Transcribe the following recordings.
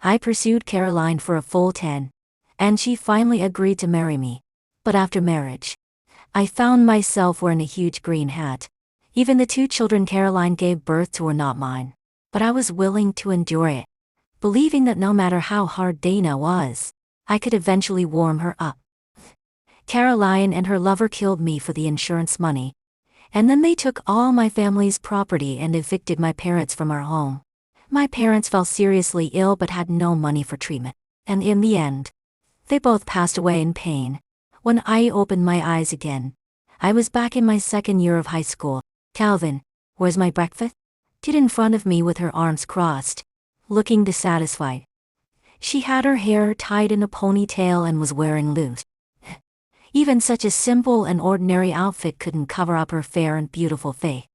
I pursued Caroline for a full 10, and she finally agreed to marry me. But after marriage, I found myself wearing a huge green hat. Even the 2 children Caroline gave birth to were not mine. But I was willing to endure it, believing that no matter how hard Dana was, I could eventually warm her up. Caroline and her lover killed me for the insurance money, and then they took all my family's property and evicted my parents from our home. My parents fell seriously ill but had no money for treatment, and in the end, they both passed away in pain. When I opened my eyes again, I was back in my 2nd year of high school. Calvin, where's my breakfast? Stood in front of me with her arms crossed, looking dissatisfied. She had her hair tied in a ponytail and was wearing loose. Even such a simple and ordinary outfit couldn't cover up her fair and beautiful face.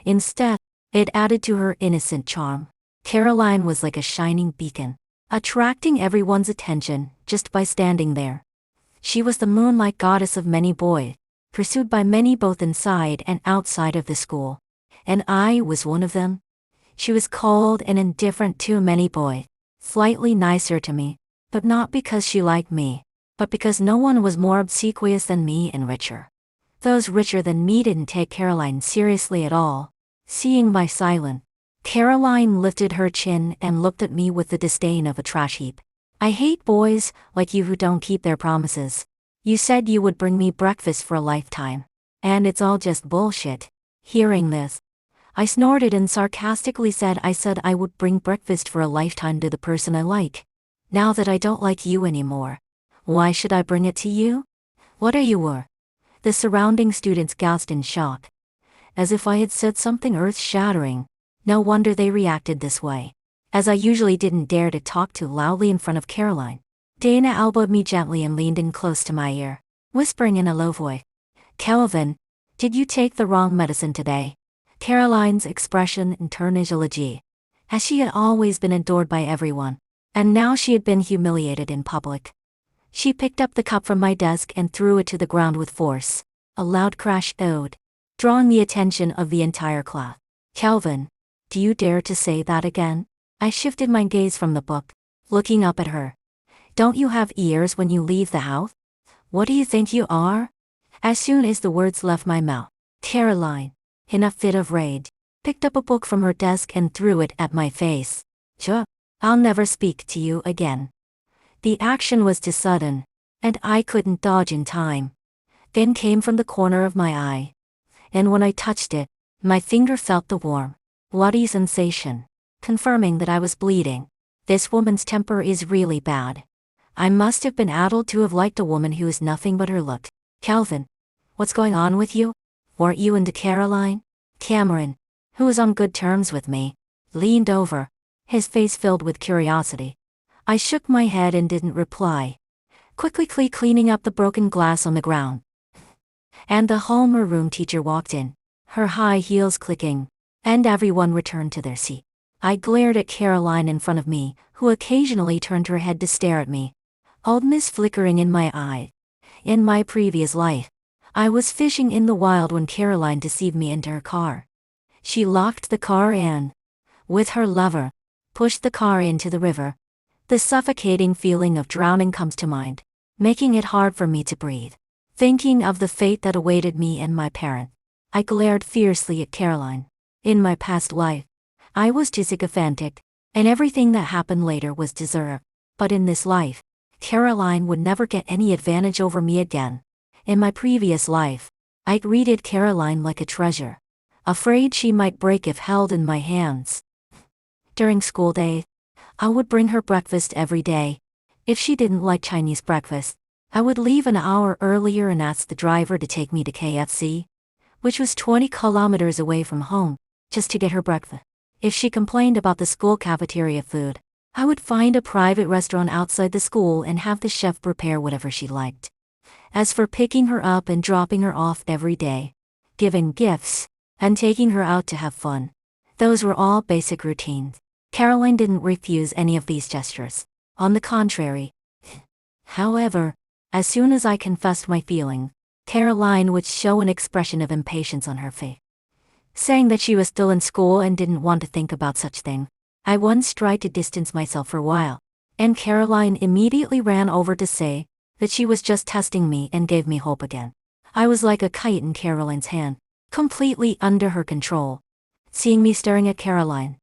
Instead, it added to her innocent charm. Caroline was like a shining beacon, attracting everyone's attention just by standing there. She was the moonlight goddess of many boys, pursued by many both inside and outside of the school. And I was one of them. She was cold and indifferent to many boys, slightly nicer to me, but not because she liked me, but because no one was more obsequious than me and richer. Those richer than me didn't take Caroline seriously at all. Seeing my silence, Caroline lifted her chin and looked at me with the disdain of a trash heap. I hate boys like you who don't keep their promises. You said you would bring me breakfast for a lifetime, and it's all just bullshit. Hearing this, I snorted and sarcastically said I would bring breakfast for a lifetime to the person I like. Now that I don't like you anymore, why should I bring it to you? What are you? The surrounding students gasped in shock, as if I had said something earth-shattering. No wonder they reacted this way, as I usually didn't dare to talk too loudly in front of Caroline. Dana elbowed me gently and leaned in close to my ear, whispering in a low voice, "Calvin, did you take the wrong medicine today?" Caroline's expression turned eulogy, as she had always been adored by everyone, and now she had been humiliated in public. She picked up the cup from my desk and threw it to the ground with force. A loud crash echoed, drawing the attention of the entire class. "Calvin, do you dare to say that again?" I shifted my gaze from the book, looking up at her. "Don't you have ears when you leave the house? What do you think you are?" As soon as the words left my mouth, Caroline, in a fit of rage, picked up a book from her desk and threw it at my face. I'll never speak to you again." The action was too sudden, and I couldn't dodge in time. Then came from the corner of my eye, and when I touched it, my finger felt the warm, bloody sensation, confirming that I was bleeding. This woman's temper is really bad. I must have been addled to have liked a woman who is nothing but her look. "Calvin, what's going on with you? Weren't you into Caroline?" Cameron, who was on good terms with me, leaned over, his face filled with curiosity. I shook my head and didn't reply, quickly cleaning up the broken glass on the ground. And the homeroom teacher walked in, her high heels clicking, and everyone returned to their seat. I glared at Caroline in front of me, who occasionally turned her head to stare at me, oldness flickering in my eye. In my previous life, I was fishing in the wild when Caroline deceived me into her car. She locked the car and, with her lover, pushed the car into the river. The suffocating feeling of drowning comes to mind, making it hard for me to breathe. Thinking of the fate that awaited me and my parents, I glared fiercely at Caroline. In my past life, I was too sycophantic, and everything that happened later was deserved. But in this life, Caroline would never get any advantage over me again. In my previous life, I greeted Caroline like a treasure, afraid she might break if held in my hands. During school days, I would bring her breakfast every day. If she didn't like Chinese breakfast, I would leave an hour earlier and ask the driver to take me to KFC, which was 20 kilometers away from home, just to get her breakfast. If she complained about the school cafeteria food, I would find a private restaurant outside the school and have the chef prepare whatever she liked. As for picking her up and dropping her off every day, giving gifts, and taking her out to have fun, those were all basic routines. Caroline didn't refuse any of these gestures. On the contrary. However, as soon as I confessed my feeling, Caroline would show an expression of impatience on her face, saying that she was still in school and didn't want to think about such thing. I once tried to distance myself for a while, And Caroline immediately ran over to say that she was just testing me and gave me hope again. I was like a kite in Caroline's hand, completely under her control. Seeing me staring at Caroline,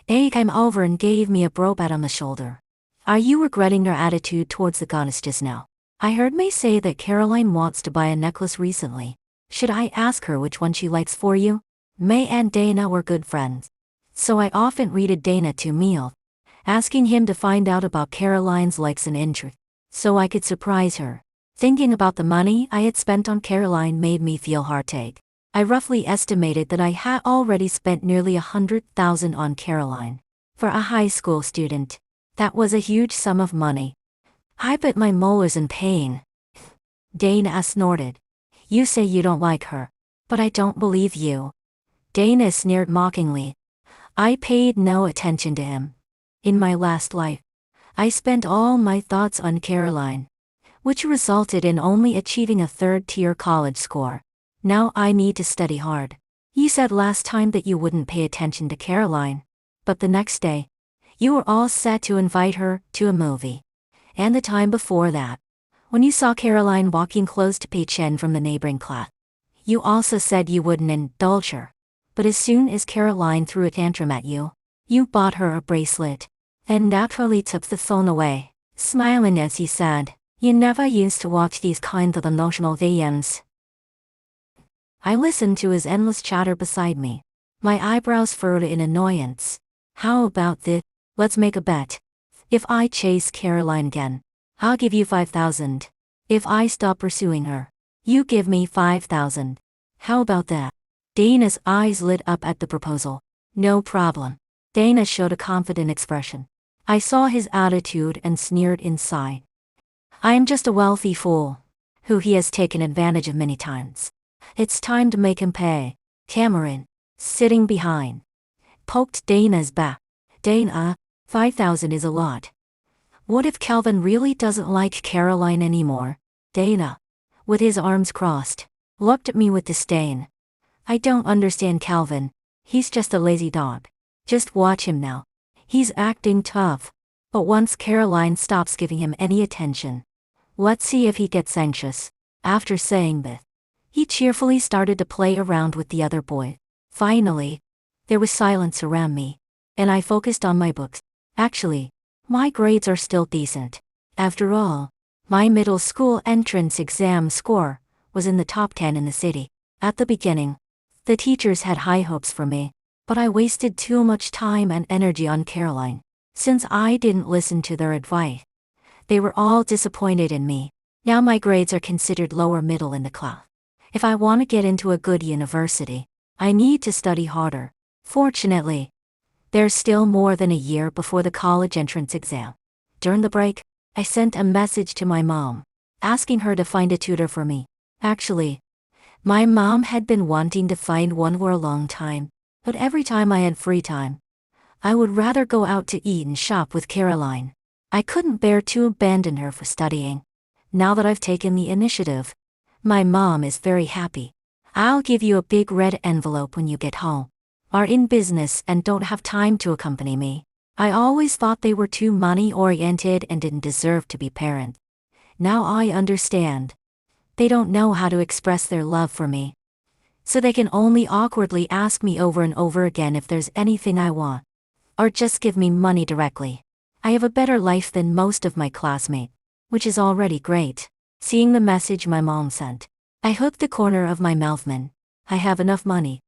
A came over and gave me a bro pat on the shoulder. Are you regretting your attitude towards the goddess just now? I heard May say that Caroline wants to buy a necklace recently. Should I ask her which one she likes for you? May and Dana were good friends, so I often treated Dana to meal, asking him to find out about Caroline's likes and interests, so I could surprise her. Thinking about the money I had spent on Caroline made me feel heartache. I roughly estimated that I had already spent nearly 100,000 on Caroline. For a high school student, that was a huge sum of money. I bit my molars in pain. Dana snorted. You say you don't like her, but I don't believe you. Dana sneered mockingly. I paid no attention to him. In my last life, I spent all my thoughts on Caroline, which resulted in only achieving a third-tier college score. Now I need to study hard. You said last time that you wouldn't pay attention to Caroline, but the next day, you were all set to invite her to a movie. And the time before that, when you saw Caroline walking close to Pei Chen from the neighboring class, you also said you wouldn't indulge her. But as soon as Caroline threw a tantrum at you, you bought her a bracelet, and naturally took the phone away, smiling as he said, you never used to watch these kinds of emotional videos. I listened to his endless chatter beside me. My eyebrows furrowed in annoyance. How about this? Let's make a bet. If I chase Caroline again, I'll give you 5,000. If I stop pursuing her, you give me 5,000. How about that? Dana's eyes lit up at the proposal. No problem. Dana showed a confident expression. I saw his attitude and sneered inside. I am just a wealthy fool, who he has taken advantage of many times. It's time to make him pay. Cameron, sitting behind, poked Dana's back. Dana, 5,000 is a lot. What if Calvin really doesn't like Caroline anymore? Dana, with his arms crossed, looked at me with disdain. I don't understand Calvin. He's just a lazy dog. Just watch him now. He's acting tough. But once Caroline stops giving him any attention, let's see if he gets anxious. After saying this, he cheerfully started to play around with the other boy. Finally, there was silence around me, and I focused on my books. Actually, my grades are still decent. After all, my middle school entrance exam score was in the top 10 in the city. At the beginning, the teachers had high hopes for me, but I wasted too much time and energy on Caroline. Since I didn't listen to their advice, they were all disappointed in me. Now my grades are considered lower middle in the class. If I want to get into a good university, I need to study harder. Fortunately, there's still more than a year before the college entrance exam. During the break, I sent a message to my mom, asking her to find a tutor for me. Actually, my mom had been wanting to find one for a long time, but every time I had free time, I would rather go out to eat and shop with Caroline. I couldn't bear to abandon her for studying. Now that I've taken the initiative, my mom is very happy. I'll give you a big red envelope when you get home. Are in business and don't have time to accompany me. I always thought they were too money-oriented and didn't deserve to be parents. Now I understand. They don't know how to express their love for me, so they can only awkwardly ask me over and over again if there's anything I want, or just give me money directly. I have a better life than most of my classmates, which is already great. Seeing the message my mom sent, I hooked the corner of my mouth. Man, I have enough money.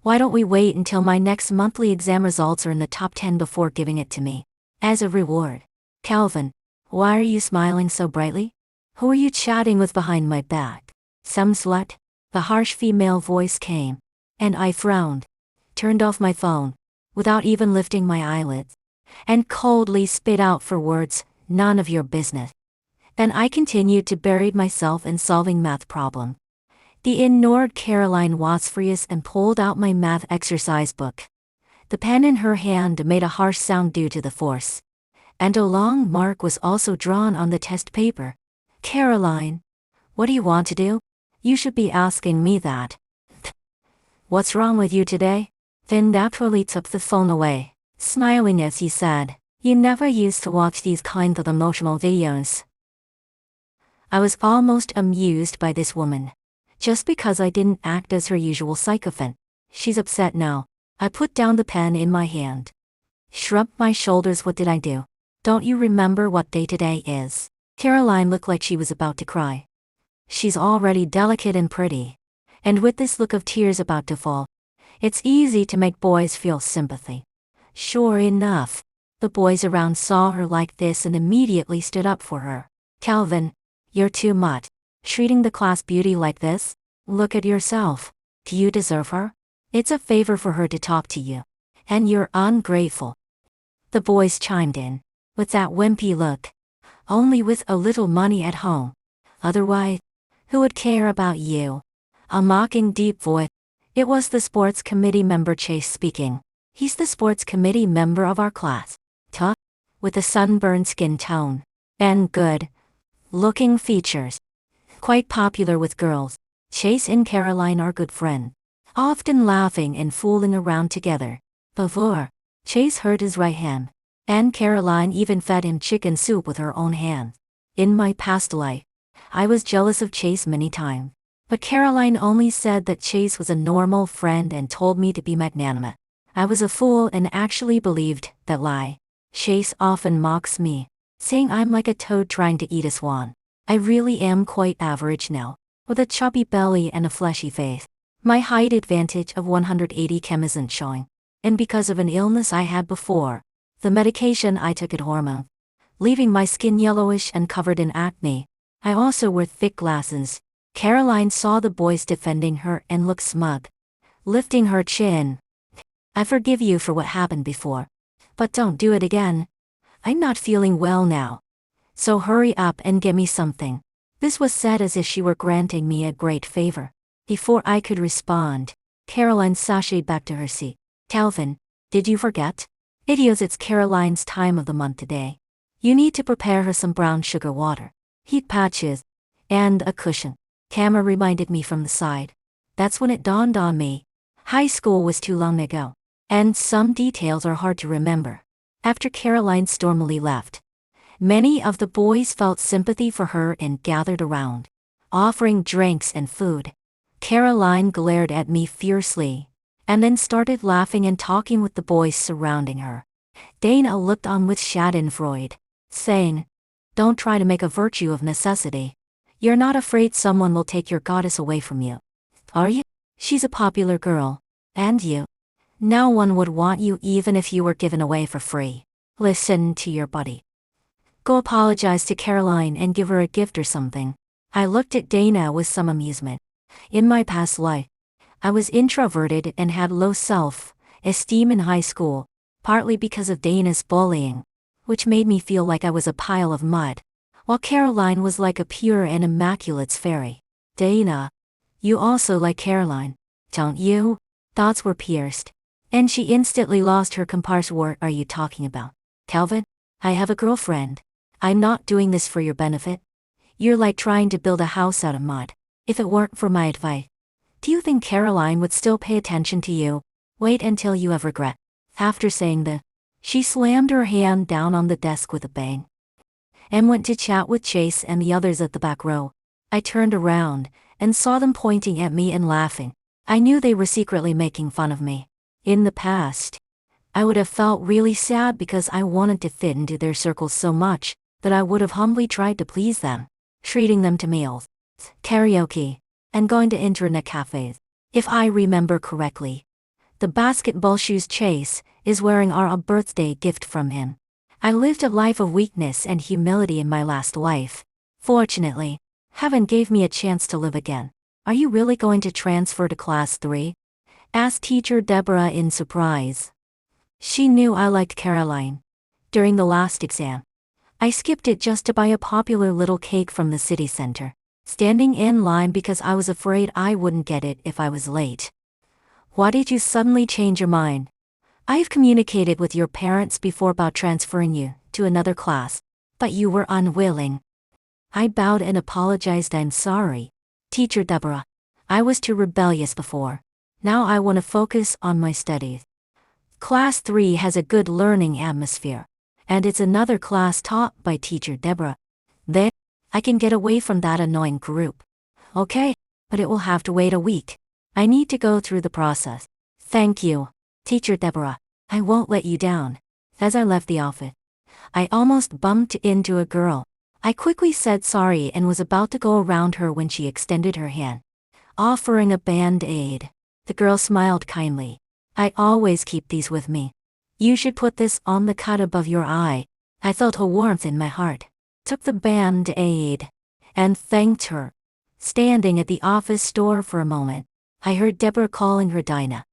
Why don't we wait until my next monthly exam results are in the top 10 before giving it to me? As a reward. Calvin, why are you smiling so brightly? Who are you chatting with behind my back? Some slut? The harsh female voice came, and I frowned, turned off my phone, without even lifting my eyelids, and coldly spit out for words, none of your business. Then I continued to bury myself in solving math problems. The ignored Caroline was furious and pulled out my math exercise book. The pen in her hand made a harsh sound due to the force, and a long mark was also drawn on the test paper. Caroline, what do you want to do? You should be asking me that. What's wrong with you today? Then naturally took the phone away, smiling as he said, You never used to watch these kinds of emotional videos. I was almost amused by this woman. Just because I didn't act as her usual sycophant. She's upset now. I put down the pen in my hand. Shrugged my shoulders. What did I do? Don't you remember what day today is? Caroline looked like she was about to cry. She's already delicate and pretty. And with this look of tears about to fall, it's easy to make boys feel sympathy. Sure enough, the boys around saw her like this and immediately stood up for her. Calvin, you're too much. Treating the class beauty like this? Look at yourself. Do you deserve her? It's a favor for her to talk to you. And you're ungrateful. The boys chimed in, with that wimpy look. Only with a little money at home. Otherwise, who would care about you? A mocking deep voice. It was the sports committee member Chase speaking. He's the sports committee member of our class. Tough, with a sunburned skin tone. And good-looking features. Quite popular with girls. Chase and Caroline are good friends. Often laughing and fooling around together. Before, Chase hurt his right hand. And Caroline even fed him chicken soup with her own hands. In my past life, I was jealous of Chase many times. But Caroline only said that Chase was a normal friend and told me to be magnanimous. I was a fool and actually believed that lie. Chase often mocks me, saying I'm like a toad trying to eat a swan. I really am quite average now, with a chubby belly and a fleshy face. My height advantage of 180 cm isn't showing. And because of an illness I had before, the medication I took at hormone, leaving my skin yellowish and covered in acne. I also wear thick glasses. Caroline saw the boys defending her and looked smug, lifting her chin. I forgive you for what happened before, but don't do it again. I'm not feeling well now. So hurry up and get me something. This was said as if she were granting me a great favor. Before I could respond, Caroline sashayed back to her seat. Calvin, did you forget? Idiots, it's Caroline's time of the month today. You need to prepare her some brown sugar water, heat patches, and a cushion. Camera reminded me from the side. That's when it dawned on me. High school was too long ago, and some details are hard to remember. After Caroline stormily left, many of the boys felt sympathy for her and gathered around, offering drinks and food. Caroline glared at me fiercely, and then started laughing and talking with the boys surrounding her. Dana looked on with schadenfreude, saying, "Don't try to make a virtue of necessity. You're not afraid someone will take your goddess away from you, are you? She's a popular girl, and you. No one would want you even if you were given away for free. Listen to your buddy. Go apologize to Caroline and give her a gift or something." I looked at Dana with some amusement. In my past life, I was introverted and had low self-esteem in high school, partly because of Dana's bullying, which made me feel like I was a pile of mud, while Caroline was like a pure and immaculate fairy. Dana, you also like Caroline, don't you? Thoughts were pierced, and she instantly lost her comparse. What are you talking about? Calvin, I have a girlfriend. I'm not doing this for your benefit. You're like trying to build a house out of mud. If it weren't for my advice, do you think Caroline would still pay attention to you? Wait until you have regret. After saying that, she slammed her hand down on the desk with a bang and went to chat with Chase and the others at the back row. I turned around and saw them pointing at me and laughing. I knew they were secretly making fun of me. In the past, I would have felt really sad because I wanted to fit into their circles so much that I would have humbly tried to please them, treating them to meals, karaoke, and going to internet cafes. If I remember correctly, the basketball shoes Chase is wearing are a birthday gift from him. I lived a life of weakness and humility in my last life. Fortunately, heaven gave me a chance to live again. Are you really going to transfer to class 3? Asked teacher Deborah in surprise. She knew I liked Caroline. During the last exam, I skipped it just to buy a popular little cake from the city center, standing in line because I was afraid I wouldn't get it if I was late. Why did you suddenly change your mind? I've communicated with your parents before about transferring you to another class, but you were unwilling. I bowed and apologized. I'm sorry, Teacher Deborah. I was too rebellious before. Now I want to focus on my studies. Class 3 has a good learning atmosphere, And it's another class taught by teacher Deborah. Then, I can get away from that annoying group. Okay, but it will have to wait a week. I need to go through the process. Thank you, teacher Deborah. I won't let you down. As I left the office, I almost bumped into a girl. I quickly said sorry and was about to go around her when she extended her hand, offering a band-aid. The girl smiled kindly. I always keep these with me. You should put this on the cut above your eye. I felt a warmth in my heart, took the band-aid, and thanked her. Standing at the office door for a moment, I heard Deborah calling her Dinah.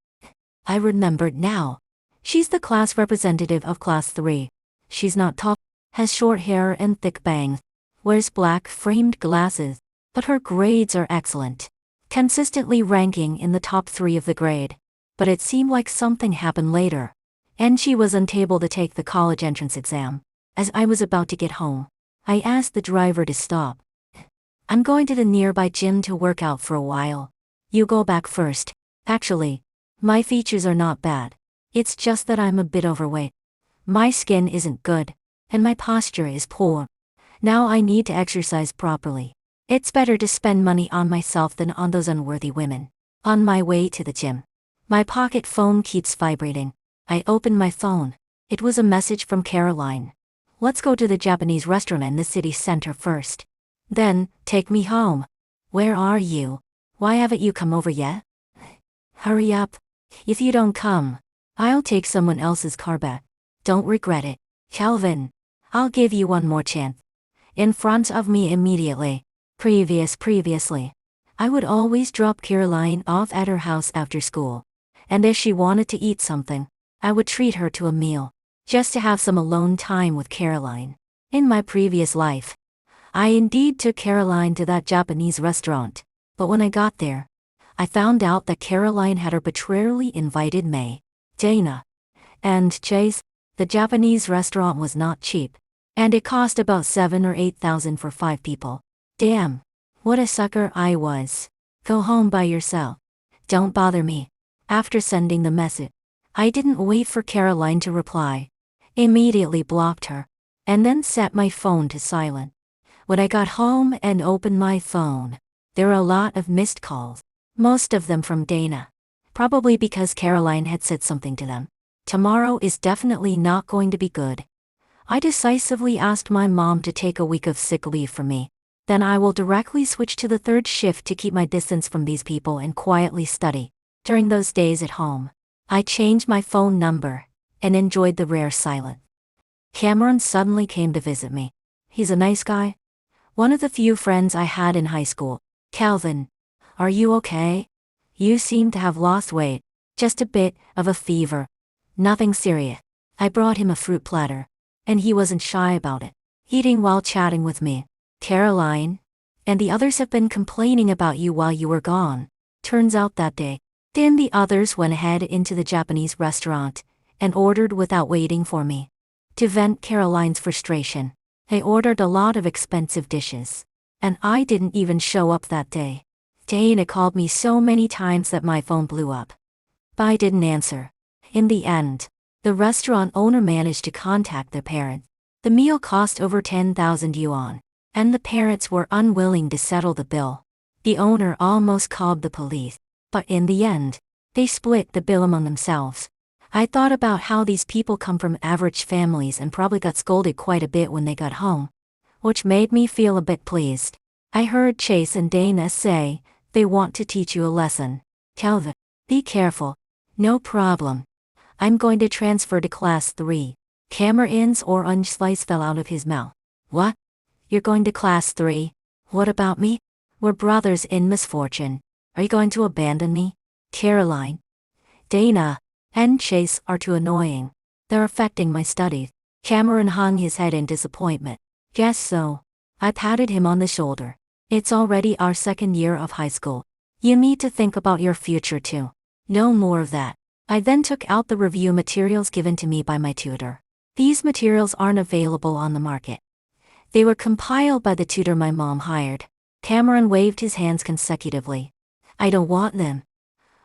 I remembered now. She's the class representative of Class 3. She's not tall, has short hair and thick bangs, wears black framed glasses, but her grades are excellent, consistently ranking in the top 3 of the grade. But it seemed like something happened later, and she was unable to take the college entrance exam. As I was about to get home, I asked the driver to stop. I'm going to the nearby gym to work out for a while. You go back first. Actually, my features are not bad. It's just that I'm a bit overweight. My skin isn't good, and my posture is poor. Now I need to exercise properly. It's better to spend money on myself than on those unworthy women. On my way to the gym, my pocket phone keeps vibrating. I open my phone. It was a message from Caroline. Let's go to the Japanese restaurant in the city center first. Then, take me home. Where are you? Why haven't you come over yet? Hurry up. If you don't come, I'll take someone else's car back. Don't regret it. Calvin, I'll give you one more chance. In front of me immediately. Previously, I would always drop Caroline off at her house after school. And if she wanted to eat something, I would treat her to a meal, just to have some alone time with Caroline. In my previous life, I indeed took Caroline to that Japanese restaurant. But when I got there, I found out that Caroline had arbitrarily invited May, Dana, and Chase. The Japanese restaurant was not cheap, and it cost about $7,000 or $8,000 for 5 people. Damn, what a sucker I was. Go home by yourself. Don't bother me. After sending the message, I didn't wait for Caroline to reply. Immediately blocked her, and then set my phone to silent. When I got home and opened my phone, there were a lot of missed calls. Most of them from Dana. Probably because Caroline had said something to them. Tomorrow is definitely not going to be good. I decisively asked my mom to take a week of sick leave for me. Then I will directly switch to the 3rd shift to keep my distance from these people and quietly study. During those days at home, I changed my phone number and enjoyed the rare silence. Cameron suddenly came to visit me. He's a nice guy. One of the few friends I had in high school. Calvin, are you okay? You seem to have lost weight. Just a bit of a fever. Nothing serious. I brought him a fruit platter, and he wasn't shy about it, eating while chatting with me. Caroline, and the others have been complaining about you while you were gone. Turns out that day, then the others went ahead into the Japanese restaurant and ordered without waiting for me. To vent Caroline's frustration, I ordered a lot of expensive dishes, and I didn't even show up that day. Dana called me so many times that my phone blew up. But I didn't answer. In the end, the restaurant owner managed to contact their parents. The meal cost over 10,000 yuan, and the parents were unwilling to settle the bill. The owner almost called the police, but in the end, they split the bill among themselves. I thought about how these people come from average families and probably got scolded quite a bit when they got home, which made me feel a bit pleased. I heard Chase and Dana say, they want to teach you a lesson. Calvin, be careful. No problem. I'm going to transfer to Class 3. Cameron's orange slice fell out of his mouth. What? You're going to Class 3? What about me? We're brothers in misfortune. Are you going to abandon me? Caroline, Dana, and Chase are too annoying. They're affecting my studies. Cameron hung his head in disappointment. Guess so. I patted him on the shoulder. It's already our 2nd year of high school. You need to think about your future too. No more of that. I then took out the review materials given to me by my tutor. These materials aren't available on the market. They were compiled by the tutor my mom hired. Cameron waved his hands consecutively. I don't want them.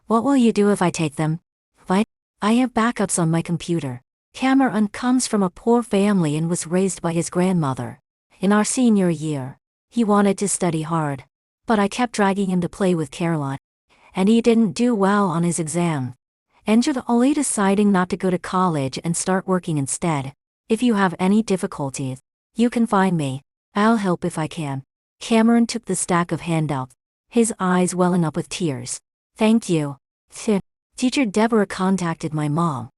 What will you do if I take them? What? I have backups on my computer. Cameron comes from a poor family and was raised by his grandmother. In our senior year, he wanted to study hard, but I kept dragging him to play with Caroline, and he didn't do well on his exam. Ended only deciding not to go to college and start working instead. If you have any difficulties, you can find me. I'll help if I can. Cameron took the stack of handouts, his eyes welling up with tears. Thank you. Teacher Deborah contacted my mom,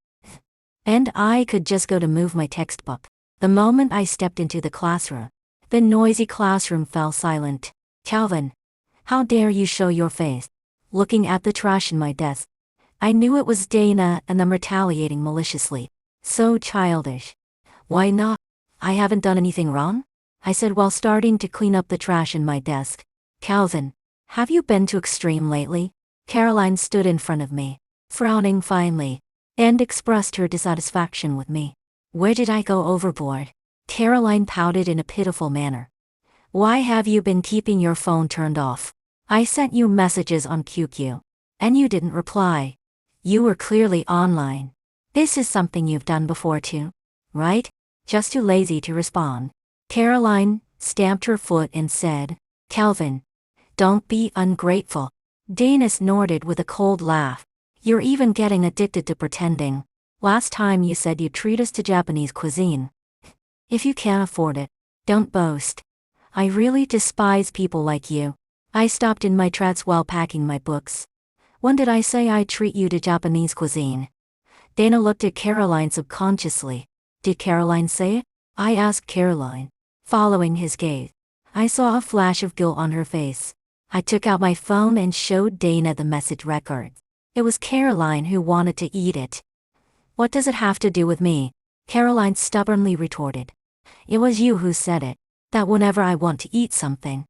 and I could just go to move my textbook. The moment I stepped into the classroom, the noisy classroom fell silent. Calvin, how dare you show your face? Looking at the trash in my desk, I knew it was Dana and them retaliating maliciously. So childish. Why not? I haven't done anything wrong, I said while starting to clean up the trash in my desk. Calvin, have you been too extreme lately? Caroline stood in front of me, frowning finely, and expressed her dissatisfaction with me. Where did I go overboard? Caroline pouted in a pitiful manner. Why have you been keeping your phone turned off? I sent you messages on QQ, and you didn't reply. You were clearly online. This is something you've done before too, right? Just too lazy to respond. Caroline stamped her foot and said, Calvin, don't be ungrateful. Dana snorted with a cold laugh. You're even getting addicted to pretending. Last time you said you'd treat us to Japanese cuisine. If you can't afford it, don't boast. I really despise people like you. I stopped in my tracks while packing my books. When did I say I'd treat you to Japanese cuisine? Dana looked at Caroline subconsciously. Did Caroline say it? I asked Caroline. Following his gaze, I saw a flash of guilt on her face. I took out my phone and showed Dana the message records. It was Caroline who wanted to eat it. What does it have to do with me? Caroline stubbornly retorted. It was you who said it, that whenever I want to eat something,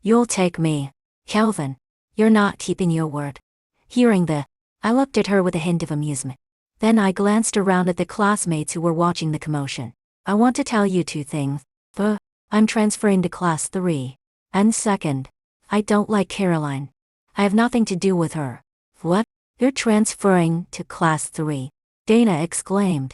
you'll take me. Calvin, you're not keeping your word. Hearing this, I looked at her with a hint of amusement. Then I glanced around at the classmates who were watching the commotion. I want to tell you two things. First, I'm transferring to class 3. And second, I don't like Caroline. I have nothing to do with her. What? You're transferring to class 3? Dana exclaimed.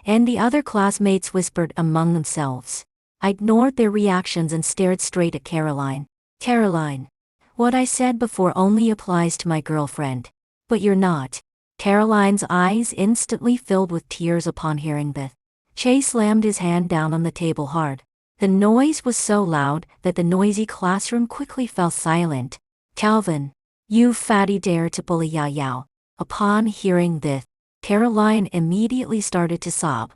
And the other classmates whispered among themselves. I ignored their reactions and stared straight at Caroline. Caroline, what I said before only applies to my girlfriend. But you're not. Caroline's eyes instantly filled with tears upon hearing this. Chase slammed his hand down on the table hard. The noise was so loud that the noisy classroom quickly fell silent. Calvin, you fatty dare to bully Yao Yao. Upon hearing this, Caroline immediately started to sob,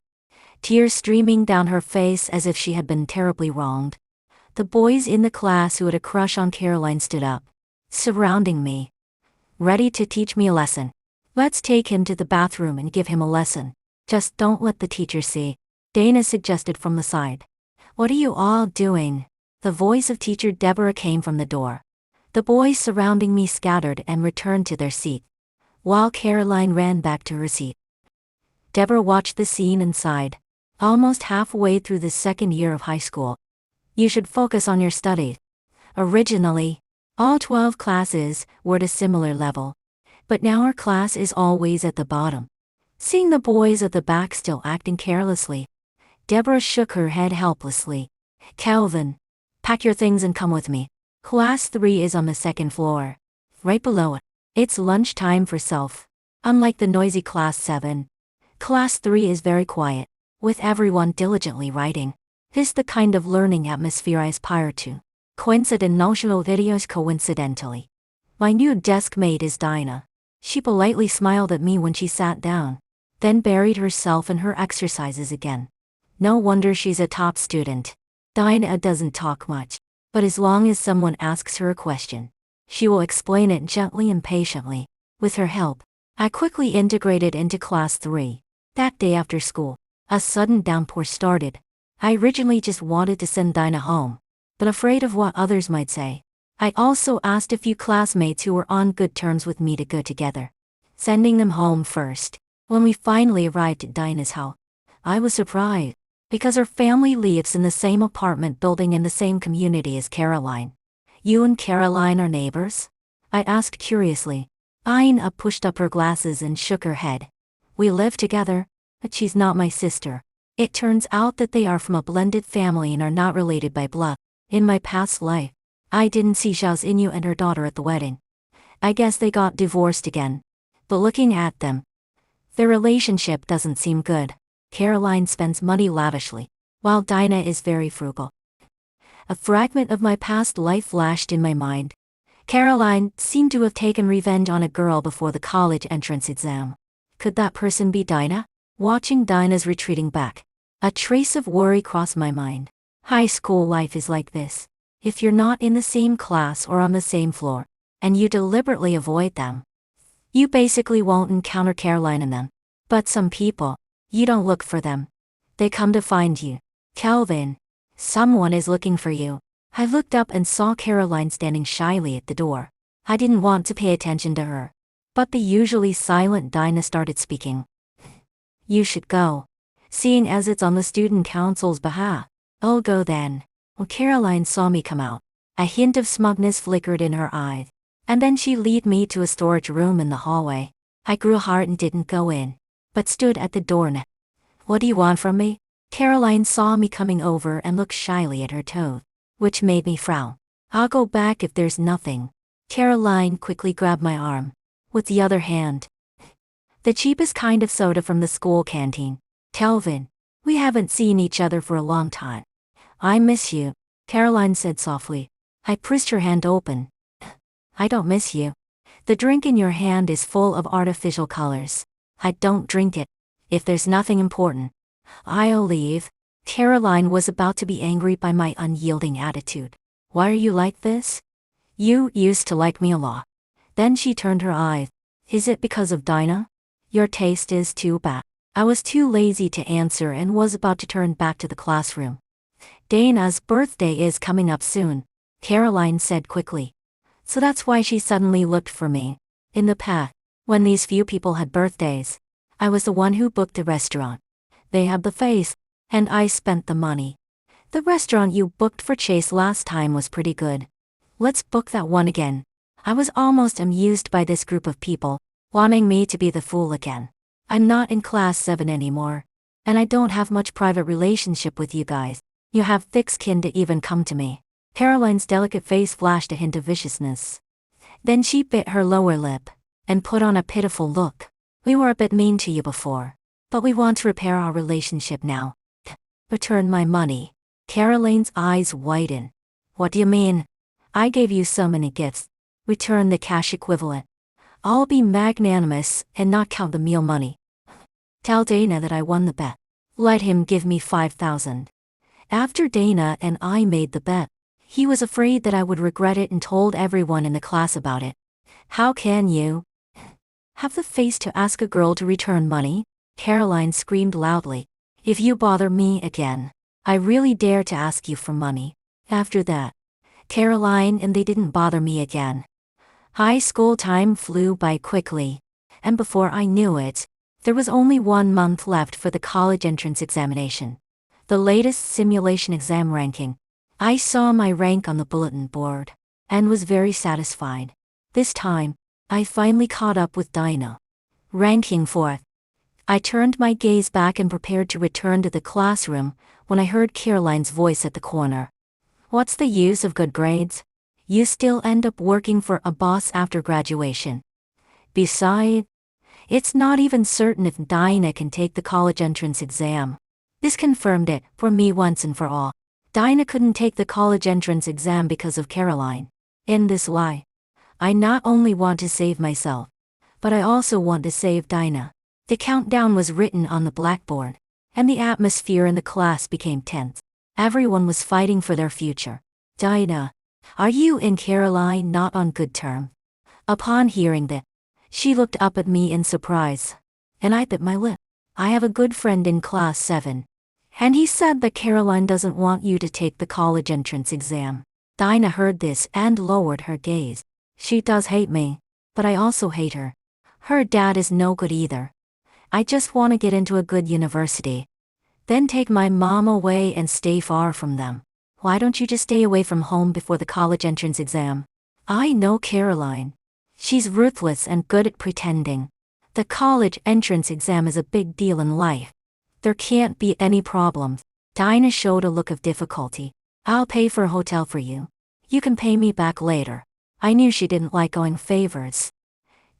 tears streaming down her face as if she had been terribly wronged. The boys in the class who had a crush on Caroline stood up, surrounding me, ready to teach me a lesson. Let's take him to the bathroom and give him a lesson. Just don't let the teacher see, Dana suggested from the side. What are you all doing? The voice of teacher Deborah came from the door. The boys surrounding me scattered and returned to their seat, while Caroline ran back to her seat. Deborah watched the scene and sighed. Almost halfway through the second year of high school. You should focus on your studies. Originally, all 12 classes were at a similar level, but now our class is always at the bottom. Seeing the boys at the back still acting carelessly, Deborah shook her head helplessly. Calvin, pack your things and come with me. Class 3 is on the second floor, right below it. It's lunchtime for self. Unlike the noisy class 7, class 3 is very quiet, with everyone diligently writing. This is the kind of learning atmosphere I aspire to. Coincidentally. My new desk mate is Dinah. She politely smiled at me when she sat down, then buried herself in her exercises again. No wonder she's a top student. Dinah doesn't talk much, but as long as someone asks her a question, she will explain it gently and patiently. With her help, I quickly integrated into class 3. That day after school, a sudden downpour started. I originally just wanted to send Dinah home, but afraid of what others might say, I also asked a few classmates who were on good terms with me to go together, sending them home first. When we finally arrived at Dinah's house, I was surprised, because her family lives in the same apartment building in the same community as Caroline. You and Caroline are neighbors? I asked curiously. Ina pushed up her glasses and shook her head. We live together. but she's not my sister. It turns out that they are from a blended family and are not related by blood. In my past life, I didn't see Xiao Xinyu and her daughter at the wedding. I guess they got divorced again. But looking at them, their relationship doesn't seem good. Caroline spends money lavishly, while Dinah is very frugal. A fragment of my past life flashed in my mind. Caroline seemed to have taken revenge on a girl before the college entrance exam. Could that person be Dinah? Watching Dinah's retreating back, a trace of worry crossed my mind. High school life is like this. If you're not in the same class or on the same floor, and you deliberately avoid them, you basically won't encounter Caroline and them. But some people, you don't look for them. They come to find you. Calvin, someone is looking for you. I looked up and saw Caroline standing shyly at the door. I didn't want to pay attention to her, but the usually silent Dinah started speaking. You should go. Seeing as it's on the student council's behalf, I'll go then. When Caroline saw me come out, a hint of smugness flickered in her eyes, and then she led me to a storage room in the hallway. I grew hard and didn't go in, but stood at the door. What do you want from me? Caroline saw me coming over and looked shyly at her toes, which made me frown. I'll go back if there's nothing. Caroline quickly grabbed my arm, with the other hand. The cheapest kind of soda from the school canteen. Calvin, we haven't seen each other for a long time. I miss you, Caroline said softly. I pressed her hand open. I don't miss you. The drink in your hand is full of artificial colors. I don't drink it. If there's nothing important, I'll leave. Caroline was about to be angry by my unyielding attitude. Why are you like this? You used to like me a lot. Then she turned her eyes. Is it because of Dinah? Your taste is too bad. I was too lazy to answer and was about to turn back to the classroom. Dana's birthday is coming up soon, Caroline said quickly. So that's why she suddenly looked for me. In the past, when these few people had birthdays, I was the one who booked the restaurant. They had the face, and I spent the money. The restaurant you booked for Chase last time was pretty good. Let's book that one again. I was almost amused by this group of people, wanting me to be the fool again. I'm not in class 7 anymore, and I don't have much private relationship with you guys. You have thick skin to even come to me. Caroline's delicate face flashed a hint of viciousness. Then she bit her lower lip, and put on a pitiful look. We were a bit mean to you before, but we want to repair our relationship now. Return my money. Caroline's eyes widened. What do you mean? I gave you so many gifts. Return the cash equivalent. I'll be magnanimous and not count the meal money. Tell Dana that I won the bet. Let him give me 5,000. After Dana and I made the bet, he was afraid that I would regret it and told everyone in the class about it. How can you have the face to ask a girl to return money? Caroline screamed loudly. If you bother me again, I really dare to ask you for money. After that, Caroline and they didn't bother me again. High school time flew by quickly, and before I knew it, there was only 1 month left for the college entrance examination. The latest simulation exam ranking. I saw my rank on the bulletin board, and was very satisfied. This time, I finally caught up with Dinah. Ranking 4th. I turned my gaze back and prepared to return to the classroom, when I heard Caroline's voice at the corner. What's the use of good grades? You still end up working for a boss after graduation. Besides, it's not even certain if Dinah can take the college entrance exam. This confirmed it for me once and for all. Dinah couldn't take the college entrance exam because of Caroline. In this lie, I not only want to save myself, but I also want to save Dinah. The countdown was written on the blackboard, and the atmosphere in the class became tense. Everyone was fighting for their future. Dinah, are you and Caroline not on good terms? Upon hearing that, she looked up at me in surprise, and I bit my lip. I have a good friend in class 7, and he said that Caroline doesn't want you to take the college entrance exam. Dinah heard this and lowered her gaze. She does hate me, but I also hate her. Her dad is no good either. I just want to get into a good university, then take my mom away and stay far from them. Why don't you just stay away from home before the college entrance exam? I know Caroline. She's ruthless and good at pretending. The college entrance exam is a big deal in life. There can't be any problems. Dinah showed a look of difficulty. I'll pay for a hotel for you. You can pay me back later. I knew she didn't like going favors.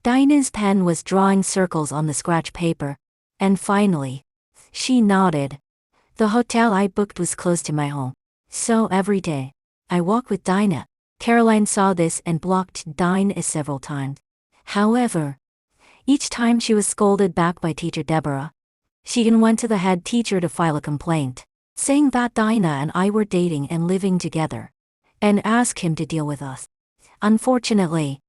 Dinah's pen was drawing circles on the scratch paper. And finally, she nodded. The hotel I booked was close to my home. So every day, I walked with Dinah. Caroline saw this and blocked Dinah several times. However, each time she was scolded back by teacher Deborah. She even went to the head teacher to file a complaint, saying that Dinah and I were dating and living together, and asked him to deal with us. Unfortunately,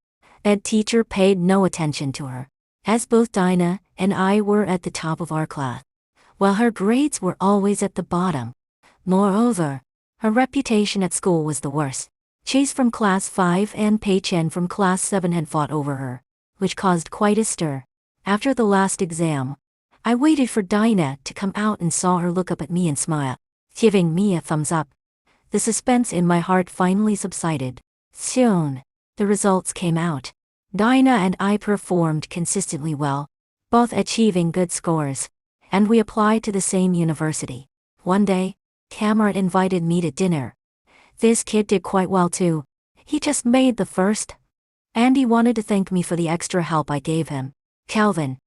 ed teacher paid no attention to her, as both Dinah and I were at the top of our class, while her grades were always at the bottom. Moreover, her reputation at school was the worst. Chase from class 5 and Pei Chen from class 7 had fought over her, which caused quite a stir. After the last exam, I waited for Dinah to come out and saw her look up at me and smile, giving me a thumbs up. The suspense in my heart finally subsided. Soon, the results came out. Dinah and I performed consistently well, both achieving good scores, and we applied to the same university. One day, Cameron invited me to dinner. This kid did quite well too. He just made the first, and he wanted to thank me for the extra help I gave him. Calvin.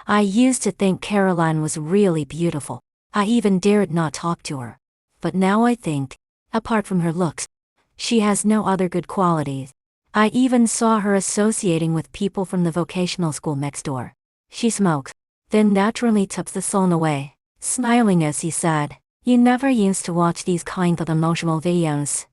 I used to think Caroline was really beautiful. I even dared not talk to her. But now I think, apart from her looks, she has no other good qualities. I even saw her associating with people from the vocational school next door. She smokes, then naturally tucks the phone away, smiling as he said, "You never used to watch these kind of emotional videos.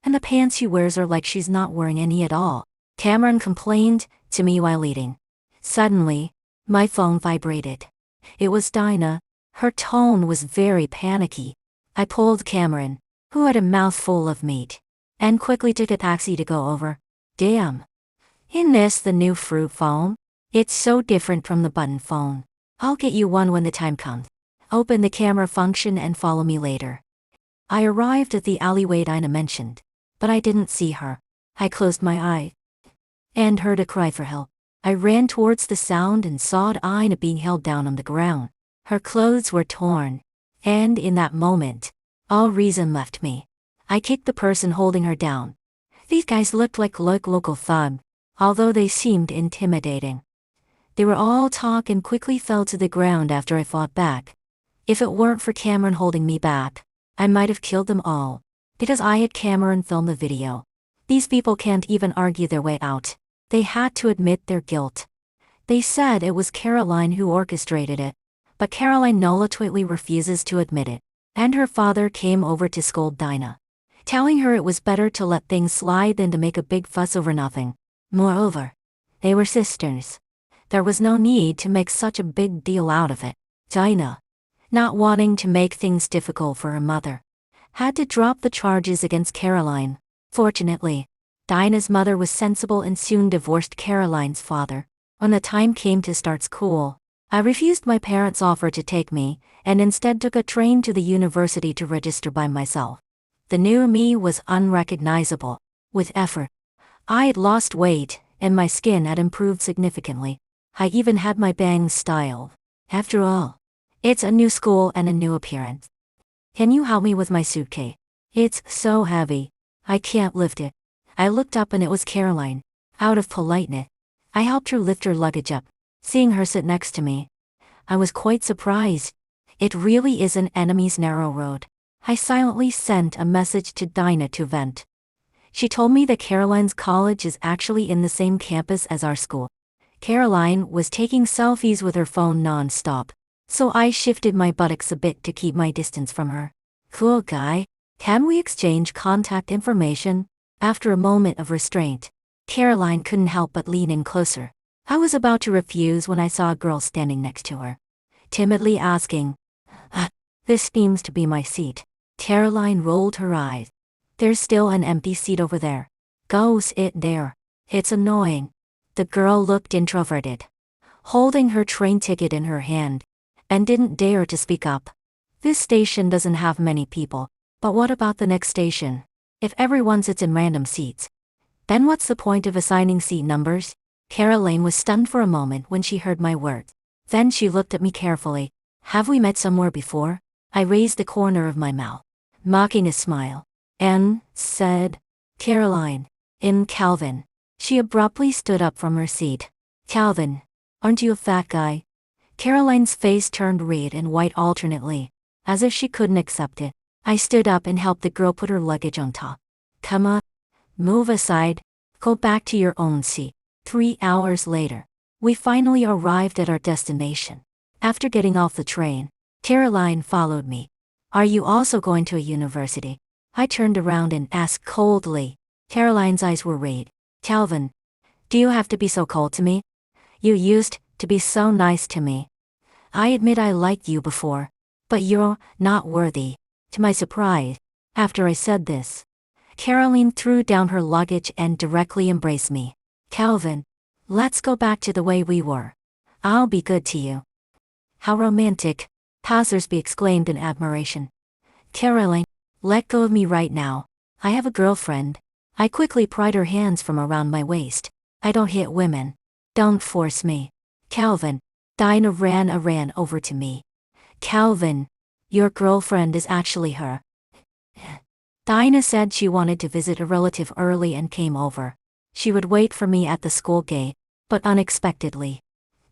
And the pants she wears are like she's not wearing any at all," Cameron complained to me while eating. Suddenly, my phone vibrated. It was Dinah. Her tone was very panicky. I pulled Cameron, who had a mouthful of meat, and quickly took a taxi to go over. Damn. Isn't this the new fruit phone? It's so different from the button phone. I'll get you one when the time comes. Open the camera function and follow me later. I arrived at the alleyway Dinah mentioned, but I didn't see her. I closed my eyes and heard a cry for help. I ran towards the sound and saw Dinah being held down on the ground. Her clothes were torn, and in that moment, all reason left me. I kicked the person holding her down. These guys looked like local thugs, although they seemed intimidating. They were all talk and quickly fell to the ground after I fought back. If it weren't for Cameron holding me back, I might have killed them all, because I had Cameron film the video. These people can't even argue their way out. They had to admit their guilt. They said it was Caroline who orchestrated it, but Caroline nolately refuses to admit it, and her father came over to scold Dinah, telling her it was better to let things slide than to make a big fuss over nothing. Moreover, they were sisters. There was no need to make such a big deal out of it. Dinah, not wanting to make things difficult for her mother, had to drop the charges against Caroline. Fortunately, Dinah's mother was sensible and soon divorced Caroline's father. When the time came to start school, I refused my parents' offer to take me, and instead took a train to the university to register by myself. The new me was unrecognizable. With effort, I had lost weight, and my skin had improved significantly. I even had my bangs styled. After all, it's a new school and a new appearance. Can you help me with my suitcase? It's so heavy. I can't lift it. I looked up and it was Caroline. Out of politeness, I helped her lift her luggage up. Seeing her sit next to me, I was quite surprised. It really is an enemy's narrow road. I silently sent a message to Dinah to vent. She told me that Caroline's college is actually in the same campus as our school. Caroline was taking selfies with her phone non-stop, so I shifted my buttocks a bit to keep my distance from her. Cool guy, can we exchange contact information? After a moment of restraint, Caroline couldn't help but lean in closer. I was about to refuse when I saw a girl standing next to her, timidly asking, "This seems to be my seat." Caroline rolled her eyes. "There's still an empty seat over there. Go sit there. It's annoying." The girl looked introverted, holding her train ticket in her hand, and didn't dare to speak up. "This station doesn't have many people, but what about the next station? If everyone sits in random seats, then what's the point of assigning seat numbers?" Caroline was stunned for a moment when she heard my words. Then she looked at me carefully. Have we met somewhere before? I raised the corner of my mouth, mocking a smile, and said, Caroline, in Calvin. She abruptly stood up from her seat. Calvin, aren't you a fat guy? Caroline's face turned red and white alternately, as if she couldn't accept it. I stood up and helped the girl put her luggage on top. Come on, move aside, go back to your own seat. 3 hours later, we finally arrived at our destination. After getting off the train, Caroline followed me. Are you also going to a university? I turned around and asked coldly. Caroline's eyes were red. Calvin, do you have to be so cold to me? You used to be so nice to me. I admit I liked you before, but you're not worthy. To my surprise, after I said this, Caroline threw down her luggage and directly embraced me. Calvin, let's go back to the way we were. I'll be good to you. How romantic, passersby exclaimed in admiration. Caroline, let go of me right now. I have a girlfriend. I quickly pried her hands from around my waist. I don't hit women. Don't force me. Calvin, Dinah ran over to me. Calvin, your girlfriend is actually her. Dinah said she wanted to visit a relative early and came over. She would wait for me at the school gate, but unexpectedly,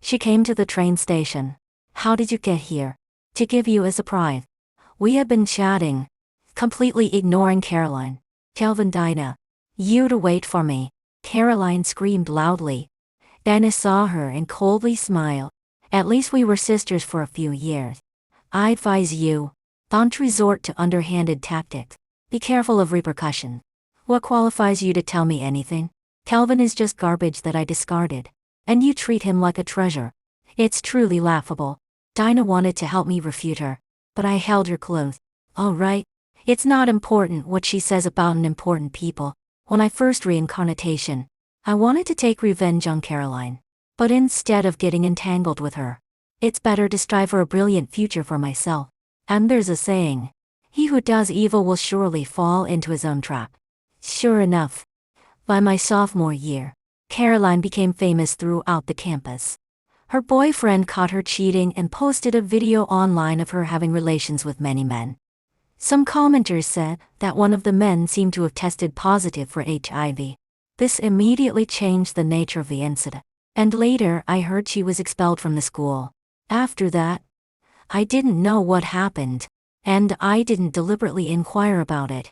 she came to the train station. How did you get here? To give you a surprise. We had been chatting, completely ignoring Caroline. Calvin, Dinah, you to wait for me. Caroline screamed loudly. Dinah saw her and coldly smiled. At least we were sisters for a few years. I advise you, don't resort to underhanded tactics. Be careful of repercussions. What qualifies you to tell me anything? Calvin is just garbage that I discarded. And you treat him like a treasure. It's truly laughable. Dinah wanted to help me refute her, but I held her close. All right. It's not important what she says about unimportant people. When I first reincarnation, I wanted to take revenge on Caroline. But instead of getting entangled with her, it's better to strive for a brilliant future for myself. And there's a saying, he who does evil will surely fall into his own trap. Sure enough, by my sophomore year, Caroline became famous throughout the campus. Her boyfriend caught her cheating and posted a video online of her having relations with many men. Some commenters said that one of the men seemed to have tested positive for HIV. This immediately changed the nature of the incident. And later I heard she was expelled from the school. After that, I didn't know what happened, and I didn't deliberately inquire about it.